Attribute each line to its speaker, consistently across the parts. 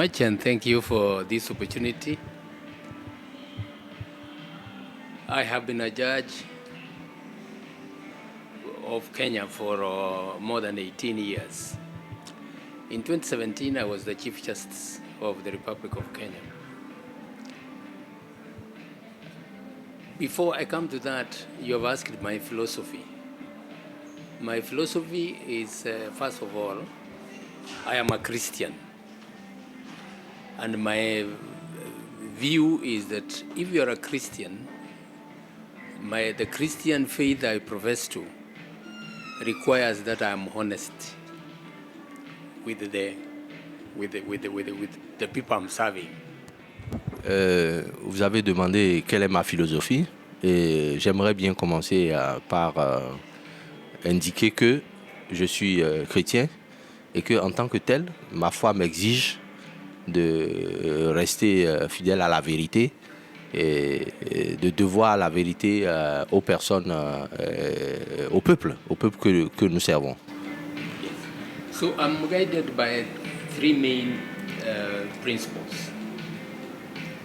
Speaker 1: much and thank you for this opportunity. I have been a judge of Kenya for more than 18 years. In 2017, I was the Chief Justice of the Republic of Kenya. Before I come to that, you have asked my philosophy. My philosophy is, first of all, I am a Christian. And my view is that if you are a Christian, the Christian faith I profess to requires that I am honest with the people I'm serving.
Speaker 2: Vous avez demandé quelle est ma philosophie et j'aimerais bien commencer par indiquer que je suis chrétien et que en tant que tel, ma foi m'exige de rester fidèle à la vérité et de devoir la vérité aux personnes, au peuple que nous servons.
Speaker 1: So I'm guided by three main principles.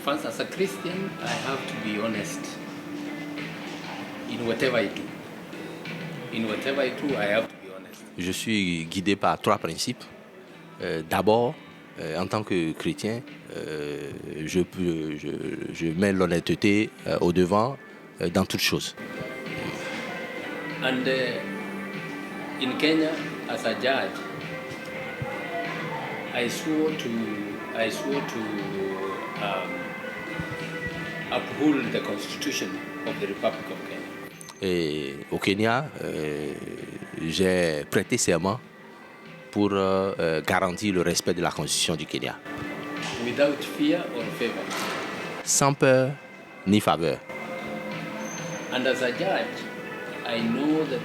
Speaker 1: First, as a Christian, I have to be honest in whatever I do. In whatever I do, I have to be honest.
Speaker 2: Je suis guidé par trois principes. D'abord, en tant que chrétien, je mets l'honnêteté au devant dans toutes choses.
Speaker 1: And in Kenya, as a judge, I swore to uphold the Constitution of the Republic of Kenya.
Speaker 2: Et au Kenya, j'ai prêté serment pour garantir le respect de la Constitution du Kenya.
Speaker 1: Without fear or favor.
Speaker 2: Sans peur ni faveur.
Speaker 1: And as a judge, I know that,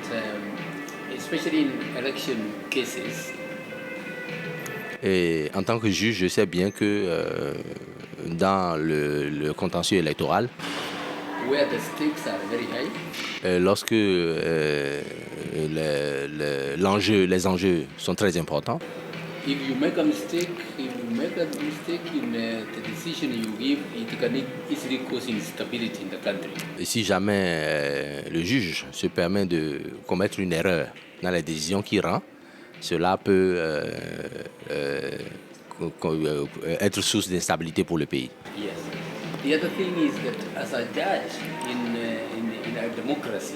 Speaker 1: especially in election cases,
Speaker 2: et en tant que juge, je sais bien que dans le contentieux électoral,
Speaker 1: where the stakes are very high,
Speaker 2: lorsque les enjeux sont très importants,
Speaker 1: if you make a mistake, in the decision you give, it can easily cause instability in the country.
Speaker 2: Et si jamais le juge se permet de commettre une erreur dans les décisions qu'il rend, cela peut être source d'instabilité pour le pays.
Speaker 1: Yes. The other thing is that as a judge in a democracy,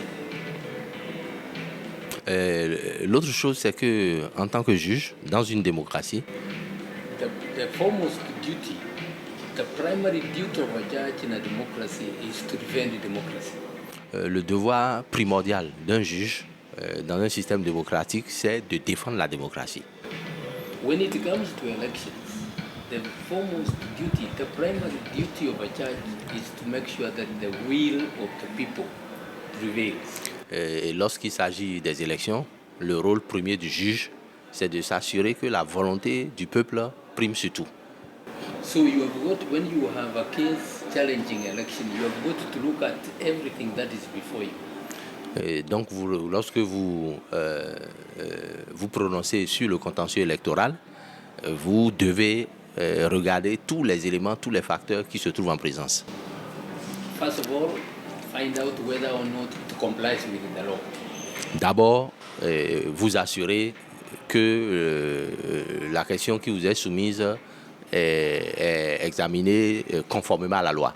Speaker 2: l'autre chose, c'est que en tant que juge dans une démocratie,
Speaker 1: the foremost duty, the primary duty of a judge in a democracy is to defend democracy.
Speaker 2: Le devoir primordial d'un juge dans un système démocratique, c'est de défendre la démocratie.
Speaker 1: When it comes to elections, the foremost duty, the primary duty of a judge is to make sure that the will of the people prevails.
Speaker 2: Et lorsqu'il s'agit des élections, le rôle premier du juge, c'est de s'assurer que la volonté du peuple prime sur tout.
Speaker 1: So you have got, when you have a case challenging election, you have got to look at everything that is before you.
Speaker 2: Et donc, lorsque vous vous prononcez sur le contentieux électoral, vous devez regarder tous les éléments, tous les facteurs qui se trouvent en présence.
Speaker 1: First of all, find out whether or not it complies with the law.
Speaker 2: D'abord, vous assurez que la question qui vous est soumise est examinée conformément à la loi.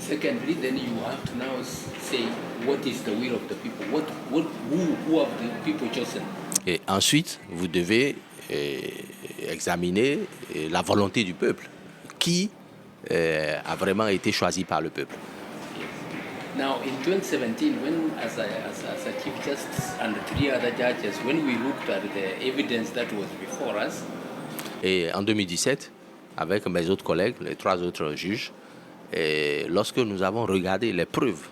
Speaker 1: Secondly, then you have to now say what is the will of the people, who have the people chosen.
Speaker 2: Et ensuite, vous devez examiner la volonté du peuple, qui a vraiment été choisi par le peuple.
Speaker 1: Now, in 2017, when as a Chief Justice and three other judges, when we looked at the evidence that was before us,
Speaker 2: et en 2017, avec mes autres collègues, les trois autres juges, et lorsque nous avons regardé les preuves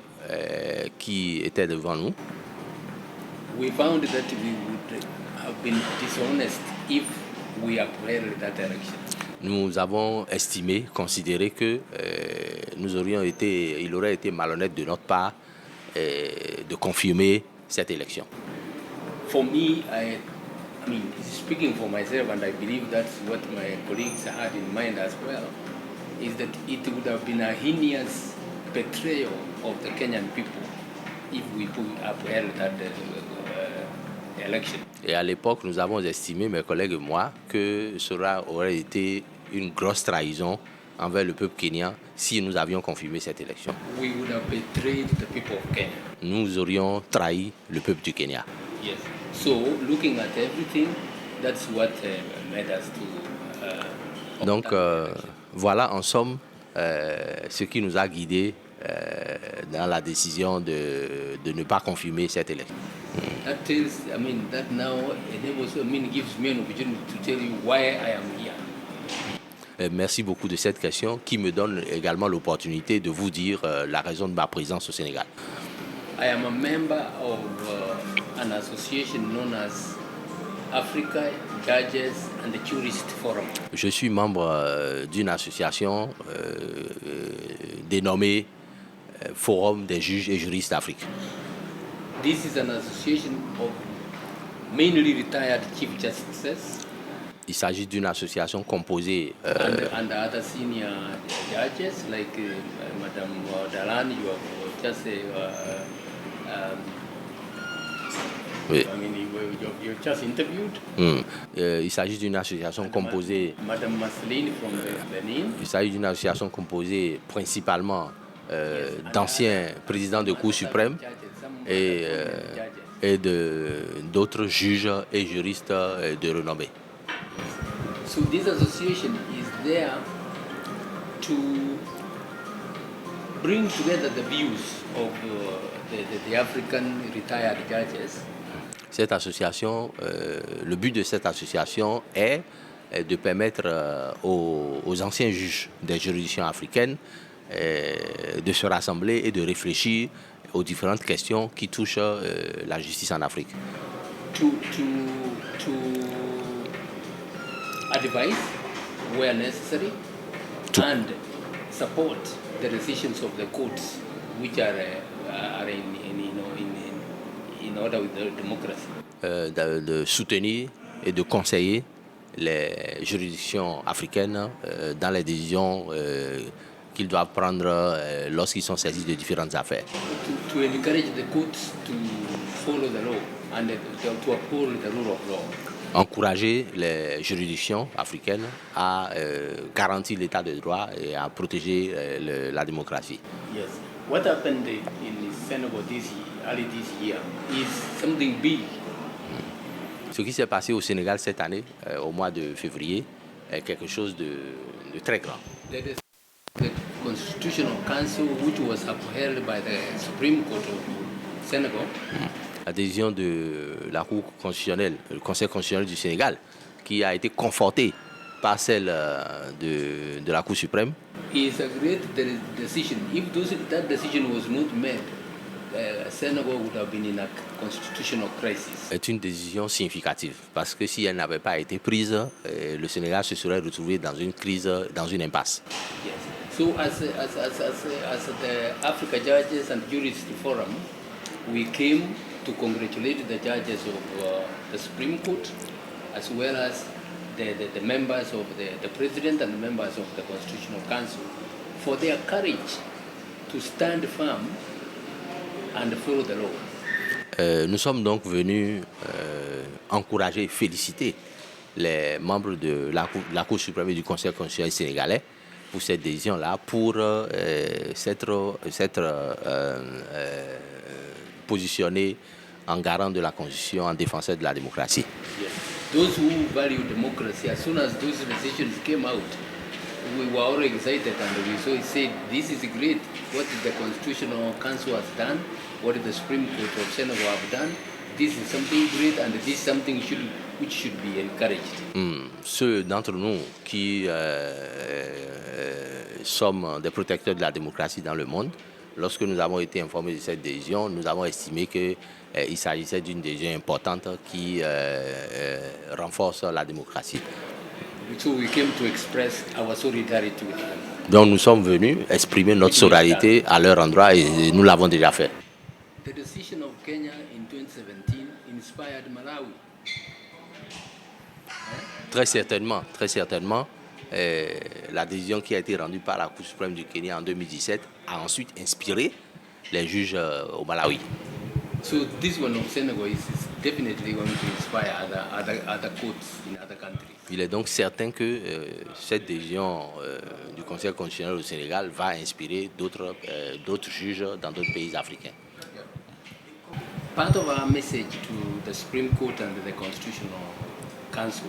Speaker 2: qui étaient devant nous,
Speaker 1: we found that we would have been dishonest if we upheld that election.
Speaker 2: Nous avons estimé, considéré que il aurait été malhonnête de notre part de confirmer cette élection.
Speaker 1: For me, I mean, speaking for myself, and I believe that's what my colleagues had in mind as well, is that it would have been a heinous betrayal of the Kenyan people if we could upheld that election.
Speaker 2: Et à l'époque, nous avons estimé, mes collègues et moi, que cela aurait été une grosse trahison envers le peuple kenyan si nous avions confirmé cette élection.
Speaker 1: We would have betrayed the people of Kenya.
Speaker 2: Nous aurions trahi le peuple du Kenya.
Speaker 1: Yes. So, looking at everything, that's what made us to.
Speaker 2: Donc, voilà en somme ce qui nous a guidés dans la décision de ne pas confirmer cette élection.
Speaker 1: That tells, I mean, that now enables, I mean, gives me an opportunity to tell you why I am here.
Speaker 2: Merci beaucoup de cette question qui me donne également l'opportunité de vous dire la raison de ma présence au Sénégal.
Speaker 1: I am a member of an association known as Africa Judges and the Jurist Forum.
Speaker 2: Je suis membre d'une association dénommée Forum des juges et juristes d'Afrique.
Speaker 1: This is an association of mainly retired chief justices.
Speaker 2: Il s'agit d'une association composée
Speaker 1: and other senior judges like Madame Dalan, you have just
Speaker 2: oui.
Speaker 1: I mean, you just interviewed.
Speaker 2: Il s'agit d'une association composée.
Speaker 1: Madame Masseline from Benin.
Speaker 2: Il s'agit d'une association composée principalement d'anciens présidents de Cour suprême et d'autres juges et juristes de renommée.
Speaker 1: So this association is there to bring together the views of the African retired judges.
Speaker 2: Cette association, le but de cette association est de permettre aux anciens juges des juridictions africaines de se rassembler et de réfléchir aux différentes questions qui touchent la justice en Afrique.
Speaker 1: To advise where necessary and support the decisions of the courts which are in order with the democracy.
Speaker 2: De soutenir et de conseiller les juridictions africaines dans les décisions qu'ils doivent prendre lorsqu'ils sont saisis de différentes affaires.
Speaker 1: To encourage the courts to follow the law and to uphold the rule of law.
Speaker 2: Encourager les juridictions africaines à garantir l'état de droit et à protéger la démocratie.
Speaker 1: Yes. What happened in Senegal early this year is something big.
Speaker 2: Ce qui s'est passé au Sénégal cette année, au mois de février, est quelque chose de très grand.
Speaker 1: The Constitutional Council, which was upheld by the Supreme Court of Senegal,
Speaker 2: la décision de la Cour constitutionnelle, le Conseil constitutionnel du Sénégal, qui a été confortée par celle de la Cour suprême,
Speaker 1: is a great decision. If that decision was not made, Senegal would have been in a constitutional crisis.
Speaker 2: Est une décision significative parce que si elle n'avait pas été prise, le Sénégal se serait retrouvé dans une crise, dans une impasse.
Speaker 1: Yes. So as the Africa Judges and Jurists Forum, we came to congratulate the judges of the Supreme Court, as well as the members of the President and the members of the Constitutional Council for their courage to stand firm and follow the law.
Speaker 2: Nous sommes donc venus encourager et féliciter les membres de la Cour suprême et du Conseil constitutionnel sénégalais pour cette décision-là, pour s'être positionné en garant de la Constitution, en défenseur de la démocratie.
Speaker 1: Yes. Those who value democracy, as soon as those decisions came out, we were all excited and we said, this is great. What the Constitutional Council has done, what the Supreme Court of Senegal have done, this is something great and this is something which should be encouraged.
Speaker 2: Ceux d'entre nous qui sommes des protecteurs de la démocratie dans le monde, lorsque nous avons été informés de cette décision, nous avons estimé qu'il s'agissait d'une décision importante qui renforce la démocratie.
Speaker 1: So we came to express our solidarity with them.
Speaker 2: Donc nous sommes venus exprimer notre solidarité à leur endroit et nous l'avons déjà fait.
Speaker 1: The decision of Kenya in 2017 inspired Malawi
Speaker 2: Très certainement, très certainement. La décision qui a été rendue par la Cour suprême du Kenya en 2017 a ensuite inspiré les juges au Malawi.
Speaker 1: So this one of Senegal is definitely going to inspire other courts in other countries.
Speaker 2: Il est donc certain que cette décision du Conseil constitutionnel au Sénégal va inspirer d'autres juges dans d'autres pays africains.
Speaker 1: Part of our message to the Supreme Court and the Constitutional Council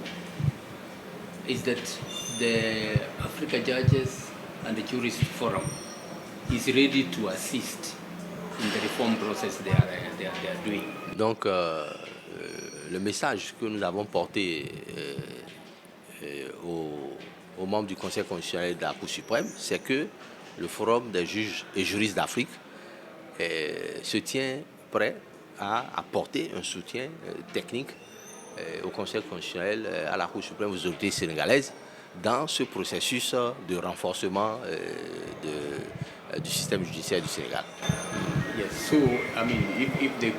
Speaker 1: is that the Africa Judges and the Jurist Forum is ready to assist in the reform process they are doing.
Speaker 2: Donc, le message que nous avons porté aux membres du Conseil constitutionnel et de la Cour suprême, c'est que le Forum des juges et juristes d'Afrique se tient prêt à apporter un soutien technique au Conseil constitutionnel, à la Cour suprême, aux autorités sénégalaises, dans ce processus de renforcement du système judiciaire du Sénégal.
Speaker 1: Yes, so I mean, if they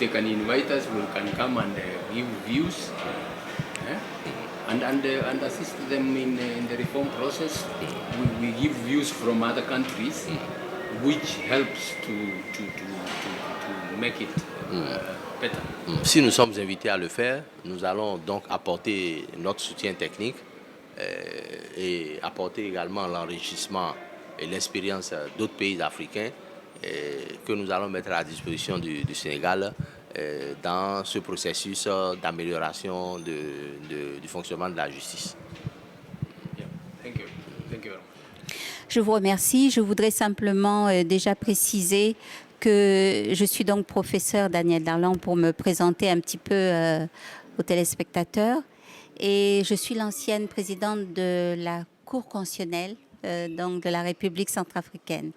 Speaker 1: can invite us, we can come and give views and assist them in the reform process. We give views from other countries, which helps to make it better.
Speaker 2: Si nous sommes invités à le faire, nous allons donc apporter notre soutien technique et apporter également l'enrichissement et l'expérience d'autres pays africains que nous allons mettre à la disposition du Sénégal dans ce processus d'amélioration du fonctionnement de la justice.
Speaker 1: Yeah. Thank you. Thank you.
Speaker 3: Je vous remercie. Je voudrais simplement déjà préciser que je suis donc professeur Daniel Darlan pour me présenter un petit peu aux téléspectateurs. Et je suis l'ancienne présidente de la Cour constitutionnelle donc de la République centrafricaine.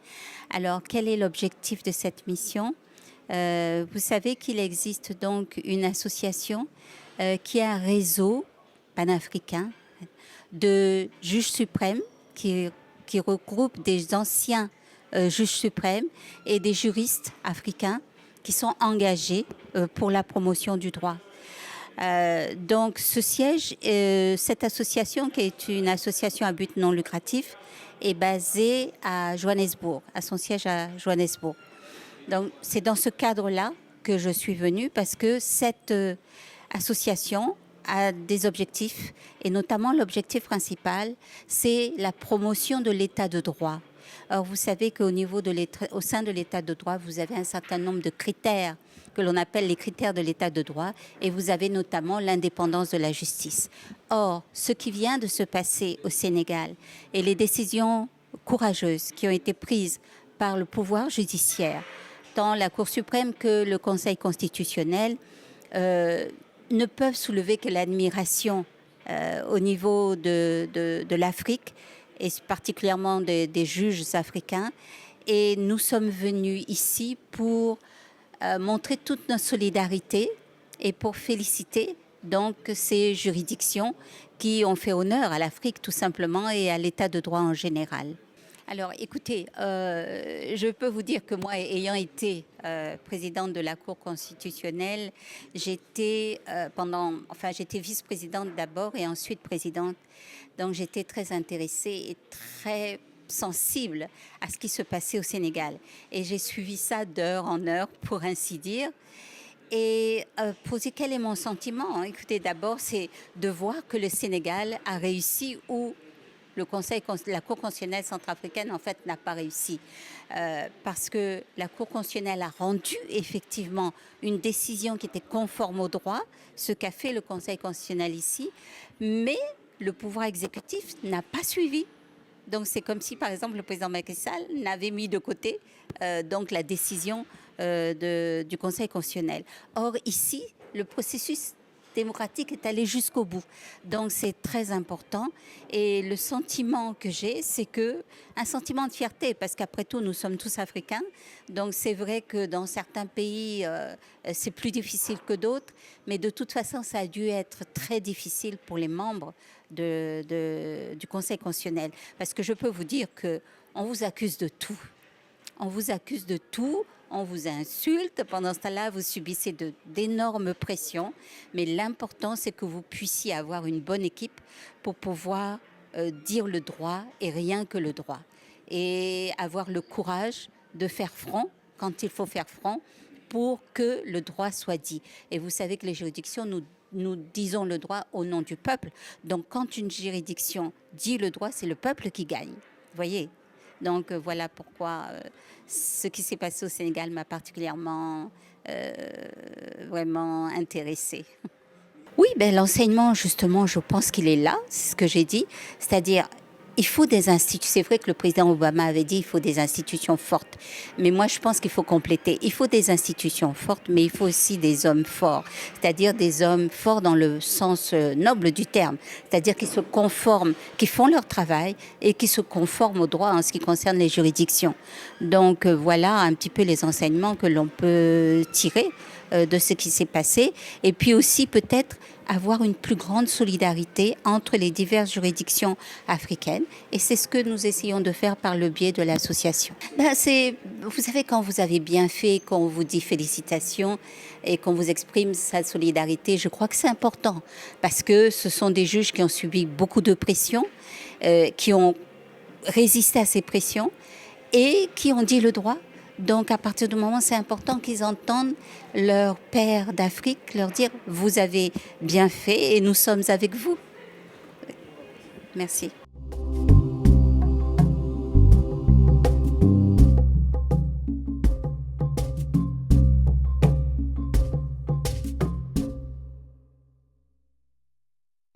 Speaker 3: Alors, quel est l'objectif de cette mission ? Vous savez qu'il existe donc une association qui est un réseau panafricain de juges suprêmes qui regroupe des anciens juges suprêmes et des juristes africains qui sont engagés pour la promotion du droit. Donc ce siège, cette association qui est une association à but non lucratif est basée à Johannesburg, à son siège à Johannesburg. Donc c'est dans ce cadre-là que je suis venue parce que cette association a des objectifs et notamment l'objectif principal, c'est la promotion de l'état de droit. Alors vous savez qu'au niveau au sein de l'état de droit, vous avez un certain nombre de critères que l'on appelle les critères de l'état de droit et vous avez notamment l'indépendance de la justice. Or, ce qui vient de se passer au Sénégal et les décisions courageuses qui ont été prises par le pouvoir judiciaire, tant la Cour suprême que le Conseil constitutionnel, ne peuvent soulever que l'admiration au niveau de l'Afrique et particulièrement des juges africains. Et nous sommes venus ici pour montrer toute notre solidarité et pour féliciter donc ces juridictions qui ont fait honneur à l'Afrique tout simplement et à l'état de droit en général. Alors écoutez, je peux vous dire que moi, ayant été présidente de la Cour constitutionnelle, j'étais vice-présidente d'abord et ensuite présidente. Donc j'étais très intéressée et très sensible à ce qui se passait au Sénégal. Et j'ai suivi ça d'heure en heure, pour ainsi dire. Et poser quel est mon sentiment ? Écoutez, d'abord, c'est de voir que le Sénégal a réussi où la Cour constitutionnelle centrafricaine, en fait, n'a pas réussi. Parce que la Cour constitutionnelle a rendu, effectivement, une décision qui était conforme au droit, ce qu'a fait le Conseil constitutionnel ici, mais le pouvoir exécutif n'a pas suivi. Donc, c'est comme si, par exemple, le président Macky Sall n'avait mis de côté donc la décision du Conseil constitutionnel. Or, ici, le processus démocratique est allé jusqu'au bout. Donc, c'est très important. Et le sentiment que j'ai, c'est un sentiment de fierté, parce qu'après tout, nous sommes tous africains. Donc, c'est vrai que dans certains pays, c'est plus difficile que d'autres. Mais de toute façon, ça a dû être très difficile pour les membres du Conseil constitutionnel. Parce que je peux vous dire qu'on vous accuse de tout. On vous accuse de tout. on vous insulte. Pendant ce temps-là, vous subissez d'énormes pressions. Mais l'important, c'est que vous puissiez avoir une bonne équipe pour pouvoir dire le droit et rien que le droit. Et avoir le courage de faire front quand il faut faire front pour que le droit soit dit. Et vous savez que les juridictions, nous disons le droit au nom du peuple. Donc quand une juridiction dit le droit, c'est le peuple qui gagne. Vous voyez ? Donc voilà pourquoi ce qui s'est passé au Sénégal m'a particulièrement vraiment intéressée. Oui, ben, l'enseignement, justement, je pense qu'il est là, c'est ce que j'ai dit. C'est-à-dire, il faut des institutions. C'est vrai que le président Obama avait dit qu'il faut des institutions fortes. Mais moi, je pense qu'il faut compléter. Il faut des institutions fortes, mais il faut aussi des hommes forts. C'est-à-dire des hommes forts dans le sens noble du terme. C'est-à-dire qui se conforment, qui font leur travail et qui se conforment au droit en ce qui concerne les juridictions. Donc, voilà un petit peu les enseignements que l'on peut tirer de ce qui s'est passé. Et puis aussi, peut-être, avoir une plus grande solidarité entre les diverses juridictions africaines. Et c'est ce que nous essayons de faire par le biais de l'association. Vous savez, quand vous avez bien fait, qu'on vous dit félicitations et qu'on vous exprime sa solidarité, je crois que c'est important. Parce que ce sont des juges qui ont subi beaucoup de pressions, qui ont résisté à ces pressions et qui ont dit le droit. Donc, à partir du moment, c'est important qu'ils entendent leurs pairs d'Afrique leur dire « Vous avez bien fait et nous sommes avec vous ». Merci.